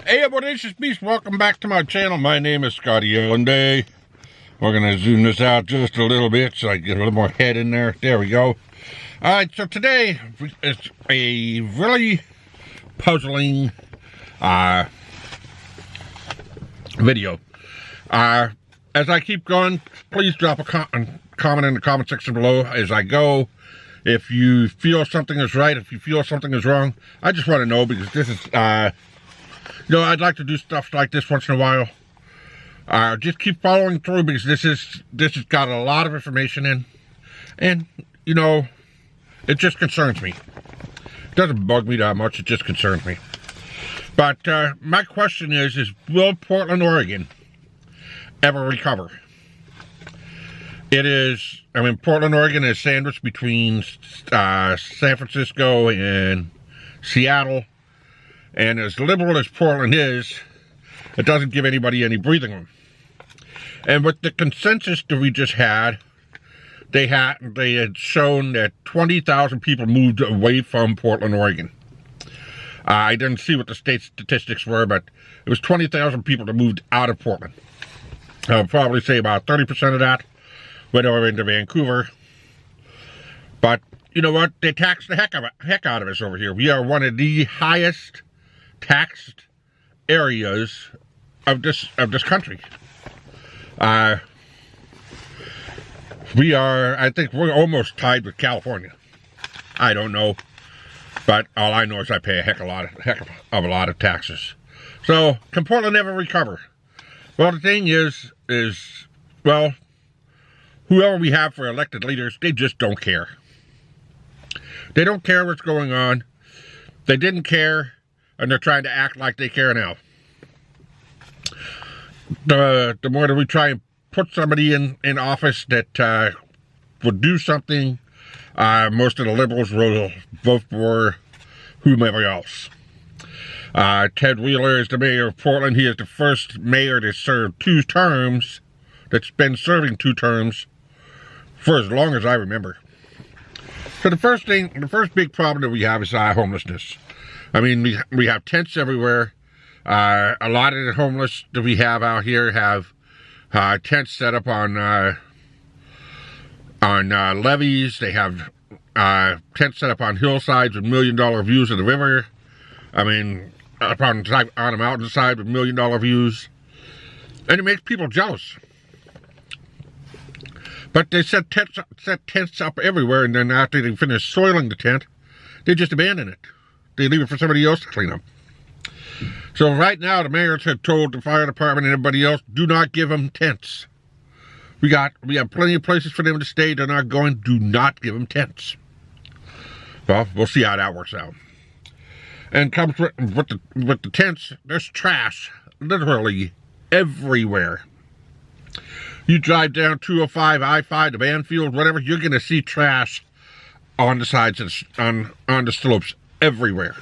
Hey, Bodacious Beast, welcome back to my channel. My name is Scottyallenday. We're going to zoom this out just a little bit so I get a little more head in there. There we go. Alright, so today is a really puzzling video. As I keep going, please drop a comment in the comment section below as I go. If you feel something is right, if you feel something is wrong, I just want to know, because this is, you know, I'd like to do stuff like this once in a while. Just keep following through, because this has got a lot of information in, and you know, it just concerns me. It doesn't bug me that much. It just concerns me. But my question is will Portland, Oregon ever recover? It is, I mean, Portland, Oregon is sandwiched between San Francisco and Seattle. And as liberal as Portland is, it doesn't give anybody any breathing room. And with the consensus that we just had, they had shown that 20,000 people moved away from Portland, Oregon. I didn't see what the state statistics were, but it was 20,000 people that moved out of Portland. I would probably say about 30% of that went over into Vancouver. But you know what? They taxed the heck out of us over here. We are one of the highest taxed areas of this country. We are, I think we're almost tied with California. I don't know, but all I know is I pay a heck of a lot of taxes. So can Portland ever recover? Well, the thing is well, whoever we have for elected leaders, they just don't care. They don't care what's going on. They didn't care, and they're trying to act like they care now. The more that we try and put somebody in office that would do something, most of the liberals will vote for whomever else. Ted Wheeler is the mayor of Portland. He is the first mayor to serve 2 terms, that's been serving 2 terms for as long as I remember. So the first big problem that we have is homelessness. I mean, we have tents everywhere. A lot of the homeless that we have out here have tents set up on levees. They have tents set up on hillsides with $1 million views of the river. I mean, up on a mountainside with $1 million views, and it makes people jealous. But they set tents up everywhere, and then after they finish soiling the tent, they just abandon it. They leave it for somebody else to clean up. So right now, the mayors have told the fire department and everybody else, do not give them tents. We have plenty of places for them to stay. They're not going. Do not give them tents. Well, we'll see how that works out. And comes with the tents, there's trash literally everywhere. You drive down 205, I-5 to Banfield, whatever, you're going to see trash on the sides, on the slopes, everywhere.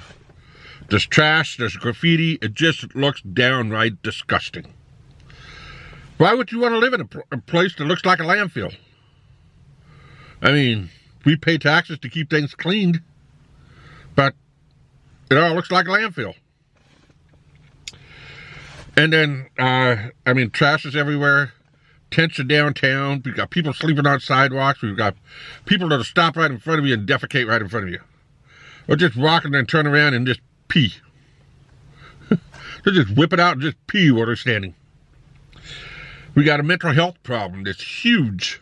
There's trash, there's graffiti, it just looks downright disgusting. Why would you want to live in a place that looks like a landfill? I mean, we pay taxes to keep things cleaned, but it all looks like a landfill. And then, I mean, trash is everywhere. Tents are downtown. We've got people sleeping on sidewalks. We've got people that'll stop right in front of you and defecate right in front of you. Or just walk and then turn around and just pee. They just whip it out and just pee while they're standing. We got a mental health problem that's huge.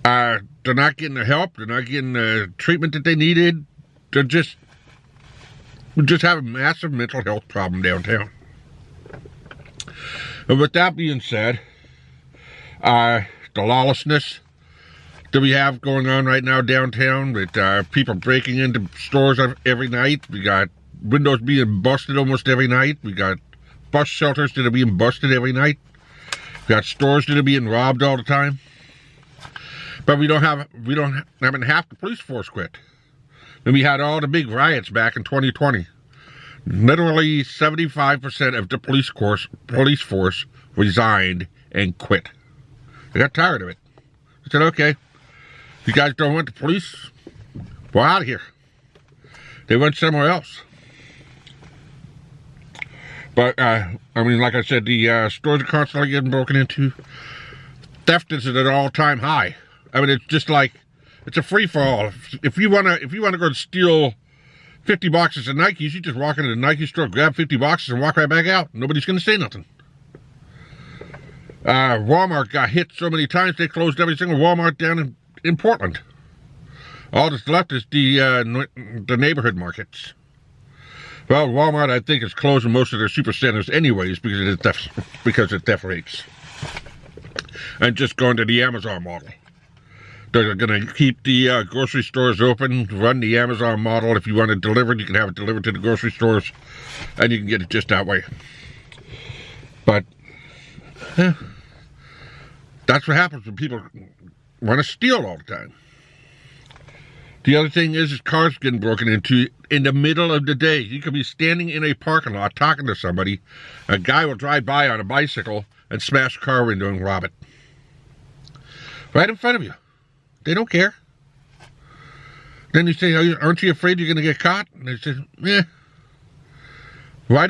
They're not getting the help. They're not getting the treatment that they needed. We just have a massive mental health problem downtown. And with that being said, the lawlessness that we have going on right now downtown, with people breaking into stores every night. We got windows being busted almost every night. We got bus shelters that are being busted every night. We got stores that are being robbed all the time. But we don't have half the police force quit. And we had all the big riots back in 2020. Literally 75% of the police force resigned and quit. They got tired of it. They said, okay, you guys don't want the police? We're out of here. They went somewhere else. But, I mean, like I said, the stores are constantly getting broken into. Theft is at an all-time high. I mean, it's just like, it's a free-for-all. If you wanna go and steal 50 boxes of Nikes, you just walk into the Nike store, grab 50 boxes, and walk right back out. Nobody's gonna say nothing. Walmart got hit so many times, they closed every single Walmart down in Portland. All that's left is the neighborhood markets. Well, Walmart, I think, is closing most of their super centers anyways because of theft rates. And just going to the Amazon model. They're going to keep the grocery stores open, run the Amazon model. If you want it delivered, you can have it delivered to the grocery stores, and you can get it just that way. But that's what happens when people want to steal all the time. The other thing is cars getting broken into in the middle of the day. You could be standing in a parking lot talking to somebody. A guy will drive by on a bicycle and smash a car window and rob it. Right in front of you. They don't care. Then you say, aren't you afraid you're going to get caught? And they say, yeah. Why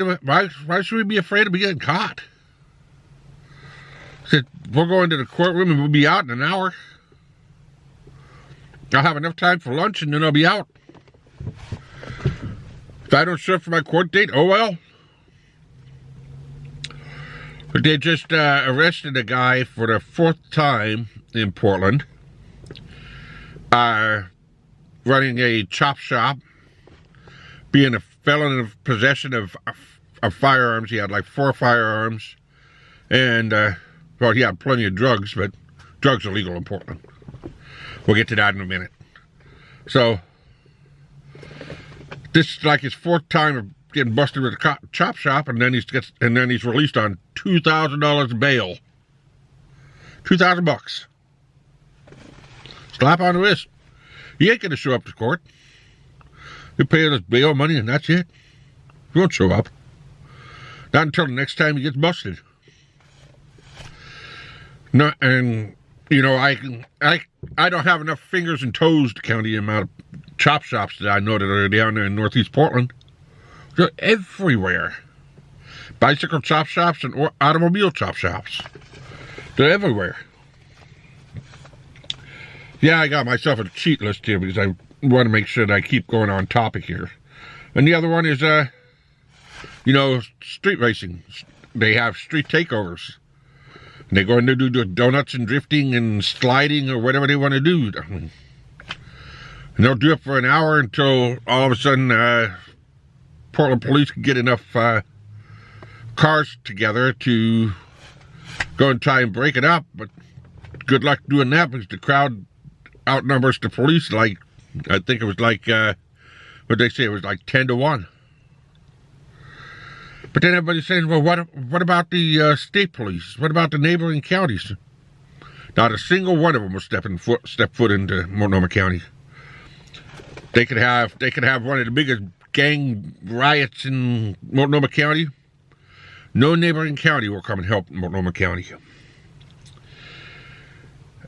should we be afraid of getting caught? I said, we'll go into the courtroom and we'll be out in an hour. I'll have enough time for lunch and then I'll be out. If I don't show up for my court date, oh well. But they just arrested a guy for the 4th time in Portland. Running a chop shop. Being a felon in possession of firearms. He had like 4 firearms. And, well, he had plenty of drugs, but drugs are legal in Portland. We'll get to that in a minute. So, this is like his 4th time of getting busted with a chop shop, and then he's released on $2,000 bail. $2,000. Slap on the wrist. He ain't gonna show up to court. You pay his bail money, and that's it. He won't show up. Not until the next time he gets busted. No, and you know, I don't have enough fingers and toes to count the amount of chop shops that I know that are down there in Northeast Portland. They're everywhere. Bicycle chop shops and automobile chop shops. They're everywhere. Yeah, I got myself a cheat list here because I want to make sure that I keep going on topic here. And the other one is, you know, street racing. They have street takeovers. They go in to do donuts and drifting and sliding or whatever they want to do. And they'll do it for an hour until all of a sudden Portland police can get enough cars together to go and try and break it up. But good luck doing that because the crowd outnumbers the police like, I think it was like, what they say, it was like 10 to 1. But then everybody's saying, well, what about the state police? What about the neighboring counties? Not a single one of them will step foot into Multnomah County. They could have one of the biggest gang riots in Multnomah County. No neighboring county will come and help Multnomah County.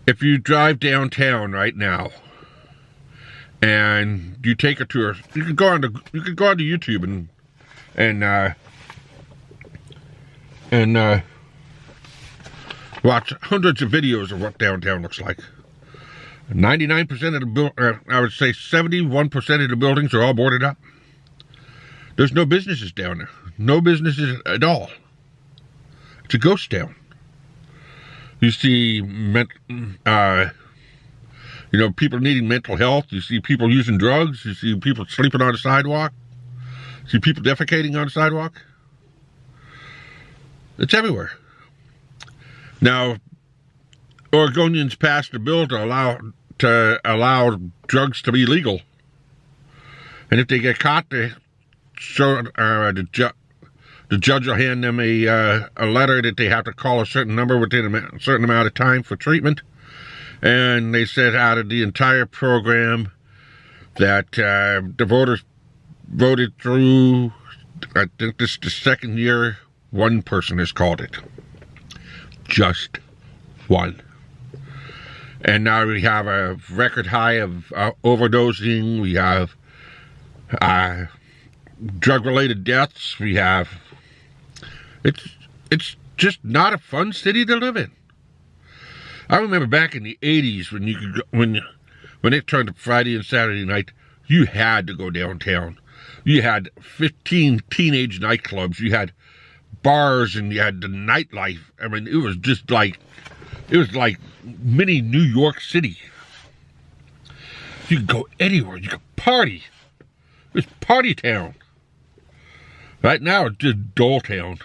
If you drive downtown right now and you take a tour, you could go onto YouTube and watch hundreds of videos of what downtown looks like. 99% of the I would say 71% of the buildings are all boarded up. There's no businesses down there. No businesses at all. It's a ghost town. You see, people needing mental health. You see people using drugs. You see people sleeping on the sidewalk. You see people defecating on the sidewalk. It's everywhere. Now, Oregonians passed a bill to allow drugs to be legal, and if they get caught, the judge will hand them a letter that they have to call a certain number within a certain amount of time for treatment. And they said out of the entire program that the voters voted through, I think this is the 2nd year, one person has called it. Just one. And now we have a record high of overdosing. We have drug-related deaths. We have It's just not a fun city to live in. I remember back in the 80s when you could go, when it turned to Friday and Saturday night, you had to go downtown. You had 15 teenage nightclubs. You had bars, and you had the nightlife. I mean, it was like mini New York City. You could go anywhere. You could party. It was party town. Right now, it's just dull town.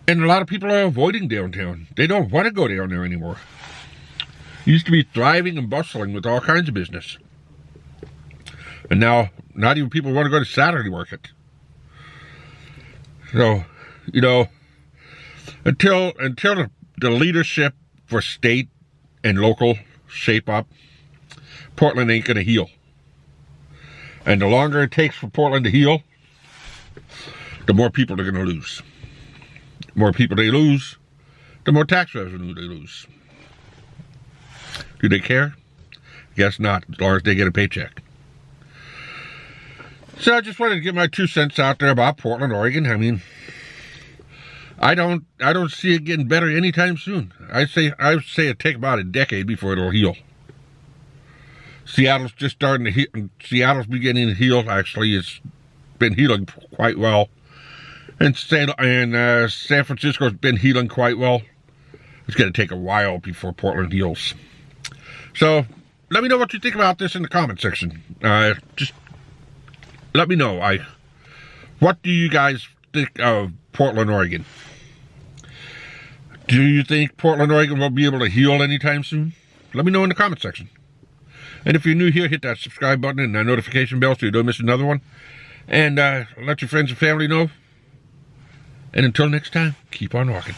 And a lot of people are avoiding downtown. They don't want to go down there anymore. It used to be thriving and bustling with all kinds of business. And now, not even people want to go to Saturday market. So, you know, until the leadership for state and local shape up, Portland ain't going to heal. And the longer it takes for Portland to heal, the more people they're going to lose. The more people they lose, the more tax revenue they lose. Do they care? Guess not, as long as they get a paycheck. So I just wanted to get my 2 cents out there about Portland, Oregon. I mean, I don't see it getting better anytime soon. I say it take about a decade before it'll heal. Seattle's just starting to heal. Seattle's beginning to heal. Actually, it's been healing quite well. And San Francisco's been healing quite well. It's going to take a while before Portland heals. So, let me know what you think about this in the comment section. Just let me know. What do you guys think of Portland, Oregon? Do you think Portland, Oregon will be able to heal anytime soon? Let me know in the comment section. And if you're new here, hit that subscribe button and that notification bell so you don't miss another one. And let your friends and family know. And until next time, keep on walking.